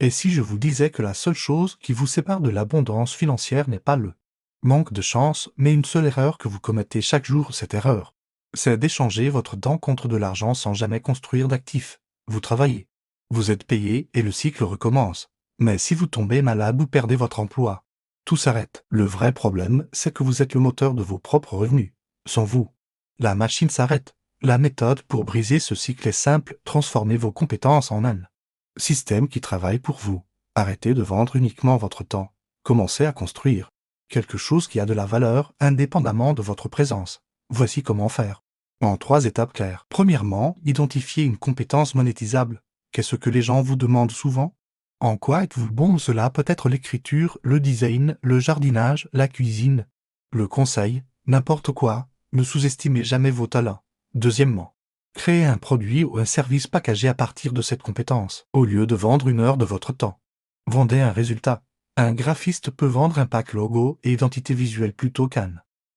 Et si je vous disais que la seule chose qui vous sépare de l'abondance financière n'est pas le manque de chance, mais une seule erreur que vous commettez chaque jour, cette erreur, c'est d'échanger votre temps contre de l'argent sans jamais construire d'actifs. Vous travaillez, vous êtes payé et le cycle recommence. Mais si vous tombez malade ou perdez votre emploi, tout s'arrête. Le vrai problème, c'est que vous êtes le moteur de vos propres revenus. Sans vous, la machine s'arrête. La méthode pour briser ce cycle est simple, transformez vos compétences en un système qui travaille pour vous. Arrêtez de vendre uniquement votre temps. Commencez à construire quelque chose qui a de la valeur indépendamment de votre présence. Voici comment faire. En 3 étapes claires. Premièrement, identifiez une compétence monétisable. Qu'est-ce que les gens vous demandent souvent? En quoi êtes-vous bon? Cela peut être l'écriture, le design, le jardinage, la cuisine, le conseil, n'importe quoi. Ne sous-estimez jamais vos talents. Deuxièmement, créez un produit ou un service packagé à partir de cette compétence. Au lieu de vendre une heure de votre temps, vendez un résultat. Un graphiste peut vendre un pack logo et identité visuelle plutôt qu'un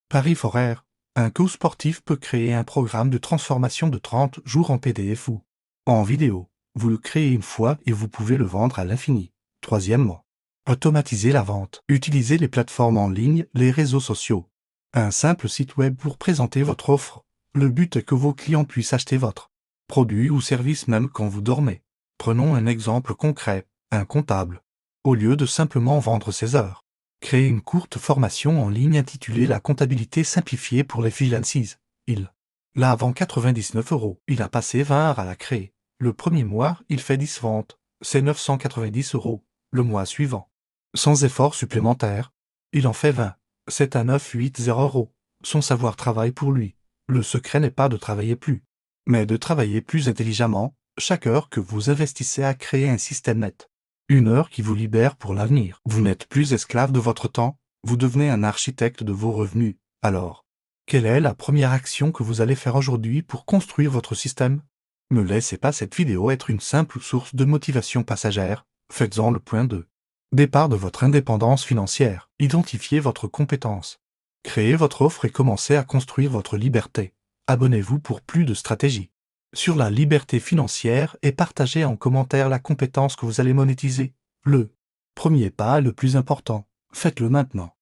pari foraire. Un coach sportif peut créer un programme de transformation de 30 jours en PDF ou en vidéo. Vous le créez une fois et vous pouvez le vendre à l'infini. Troisièmement, automatisez la vente. Utilisez les plateformes en ligne, les réseaux sociaux. Un simple site web pour présenter votre offre. Le but est que vos clients puissent acheter votre produit ou service même quand vous dormez. Prenons un exemple concret, un comptable. Au lieu de simplement vendre ses heures, créez une courte formation en ligne intitulée La comptabilité simplifiée pour les freelances. Il l'a vend 99 €. Il a passé 20 heures à la créer. Le premier mois, il fait 10 ventes. C'est 990 €. Le mois suivant, sans effort supplémentaire, il en fait 20. C'est à 980 €. Son savoir travaille pour lui. Le secret n'est pas de travailler plus, mais de travailler plus intelligemment. Chaque heure que vous investissez à créer un système net, une heure qui vous libère pour l'avenir. Vous n'êtes plus esclave de votre temps, vous devenez un architecte de vos revenus. Alors, quelle est la première action que vous allez faire aujourd'hui pour construire votre système? Ne laissez pas cette vidéo être une simple source de motivation passagère, faites-en le point de départ de votre indépendance financière. Identifiez votre compétence. Créez votre offre et commencez à construire votre liberté. Abonnez-vous pour plus de stratégies sur la liberté financière et partagez en commentaire la compétence que vous allez monétiser. Le premier pas est le plus important. Faites-le maintenant.